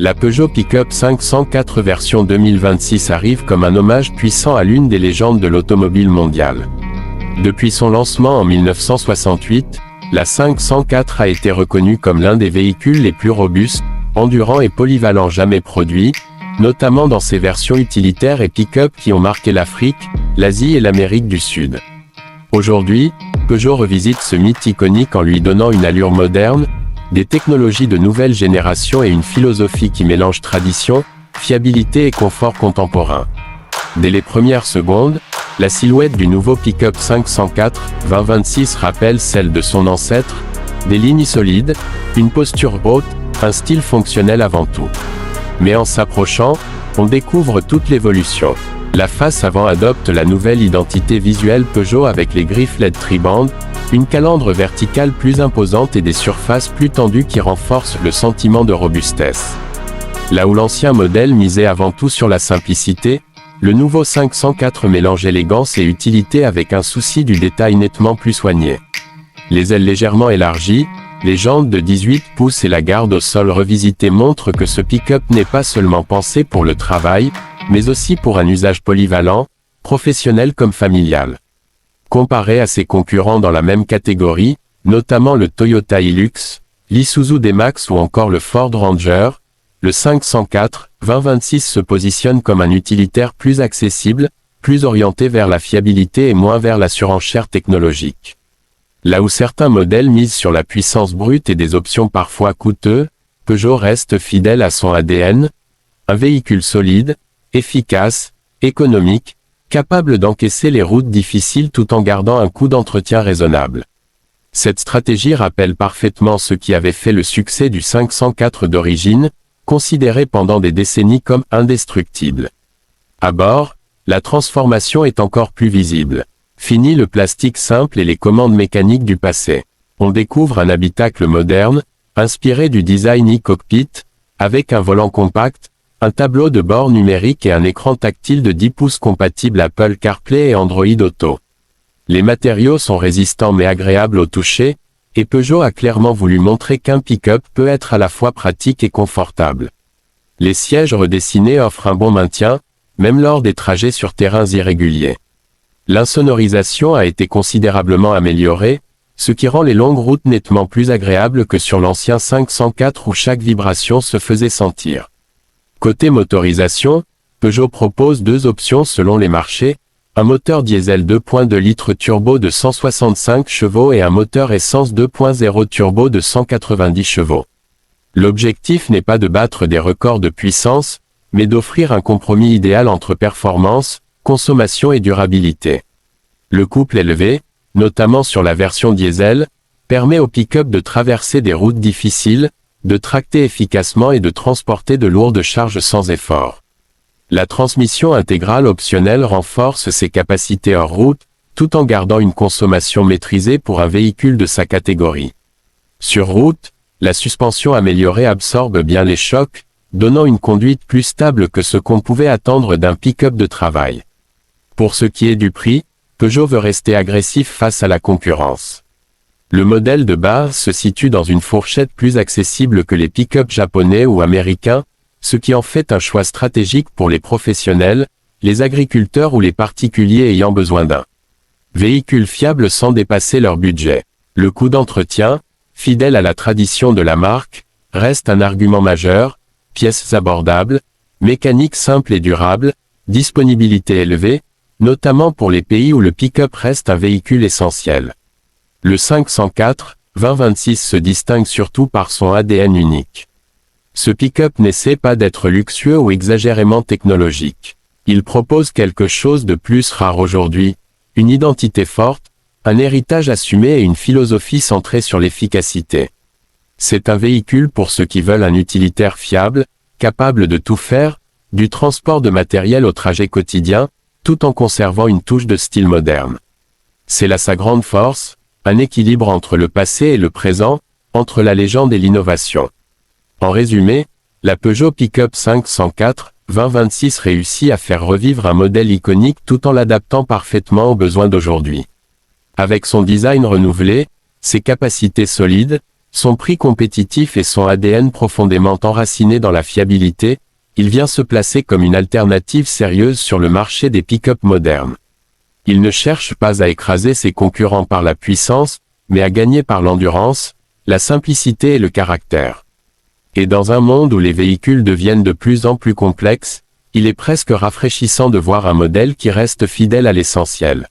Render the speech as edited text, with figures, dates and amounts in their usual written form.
La Peugeot Pickup 504 version 2026 arrive comme un hommage puissant à l'une des légendes de l'automobile mondiale. Depuis son lancement en 1968, la 504 a été reconnue comme l'un des véhicules les plus robustes, endurants et polyvalents jamais produits, notamment dans ses versions utilitaires et pick-up qui ont marqué l'Afrique, l'Asie et l'Amérique du Sud. Aujourd'hui, Peugeot revisite ce mythe iconique en lui donnant une allure moderne, des technologies de nouvelle génération et une philosophie qui mélange tradition, fiabilité et confort contemporain. Dès les premières secondes, la silhouette du nouveau pick-up 504 2026 rappelle celle de son ancêtre, des lignes solides, une posture haute, un style fonctionnel avant tout. Mais en s'approchant, on découvre toute l'évolution. La face avant adopte la nouvelle identité visuelle Peugeot avec les griffes LED Triband, une calandre verticale plus imposante et des surfaces plus tendues qui renforcent le sentiment de robustesse. Là où l'ancien modèle misait avant tout sur la simplicité, le nouveau 504 mélange élégance et utilité avec un souci du détail nettement plus soigné. Les ailes légèrement élargies, les jantes de 18 pouces et la garde au sol revisitée montrent que ce pick-up n'est pas seulement pensé pour le travail, mais aussi pour un usage polyvalent, professionnel comme familial. Comparé à ses concurrents dans la même catégorie, notamment le Toyota Hilux, l'Isuzu D-Max ou encore le Ford Ranger, le 504 2026 se positionne comme un utilitaire plus accessible, plus orienté vers la fiabilité et moins vers la surenchère technologique. Là où certains modèles misent sur la puissance brute et des options parfois coûteuses, Peugeot reste fidèle à son ADN, un véhicule solide, efficace, économique, capable d'encaisser les routes difficiles tout en gardant un coût d'entretien raisonnable. Cette stratégie rappelle parfaitement ce qui avait fait le succès du 504 d'origine, considéré pendant des décennies comme indestructible. À bord, la transformation est encore plus visible. Fini le plastique simple et les commandes mécaniques du passé. On découvre un habitacle moderne, inspiré du design e-cockpit, avec un volant compact, un tableau de bord numérique et un écran tactile de 10 pouces compatible Apple CarPlay et Android Auto. Les matériaux sont résistants mais agréables au toucher, et Peugeot a clairement voulu montrer qu'un pick-up peut être à la fois pratique et confortable. Les sièges redessinés offrent un bon maintien, même lors des trajets sur terrains irréguliers. L'insonorisation a été considérablement améliorée, ce qui rend les longues routes nettement plus agréables que sur l'ancien 504 où chaque vibration se faisait sentir. Côté motorisation, Peugeot propose deux options selon les marchés, un moteur diesel 2.2 litres turbo de 165 chevaux et un moteur essence 2.0 turbo de 190 chevaux. L'objectif n'est pas de battre des records de puissance, mais d'offrir un compromis idéal entre performance, consommation et durabilité. Le couple élevé, notamment sur la version diesel, permet au pick-up de traverser des routes difficiles, de tracter efficacement et de transporter de lourdes charges sans effort. La transmission intégrale optionnelle renforce ses capacités hors route, tout en gardant une consommation maîtrisée pour un véhicule de sa catégorie. Sur route, la suspension améliorée absorbe bien les chocs, donnant une conduite plus stable que ce qu'on pouvait attendre d'un pick-up de travail. Pour ce qui est du prix, Peugeot veut rester agressif face à la concurrence. Le modèle de base se situe dans une fourchette plus accessible que les pick-up japonais ou américains, ce qui en fait un choix stratégique pour les professionnels, les agriculteurs ou les particuliers ayant besoin d'un véhicule fiable sans dépasser leur budget. Le coût d'entretien, fidèle à la tradition de la marque, reste un argument majeur, pièces abordables, mécanique simple et durable, disponibilité élevée, notamment pour les pays où le pick-up reste un véhicule essentiel. Le 504 2026 se distingue surtout par son ADN unique. Ce pick-up n'essaie pas d'être luxueux ou exagérément technologique. Il propose quelque chose de plus rare aujourd'hui, une identité forte, un héritage assumé et une philosophie centrée sur l'efficacité. C'est un véhicule pour ceux qui veulent un utilitaire fiable, capable de tout faire, du transport de matériel au trajet quotidien, tout en conservant une touche de style moderne. C'est là sa grande force, un équilibre entre le passé et le présent, entre la légende et l'innovation. En résumé, la Peugeot Pickup 504 2026 réussit à faire revivre un modèle iconique tout en l'adaptant parfaitement aux besoins d'aujourd'hui. Avec son design renouvelé, ses capacités solides, Son prix compétitif et son ADN profondément enraciné dans la fiabilité, il vient se placer comme une alternative sérieuse sur le marché des pick-up modernes. Il ne cherche pas à écraser ses concurrents par la puissance, mais à gagner par l'endurance, la simplicité et le caractère. Et dans un monde où les véhicules deviennent de plus en plus complexes, il est presque rafraîchissant de voir un modèle qui reste fidèle à l'essentiel.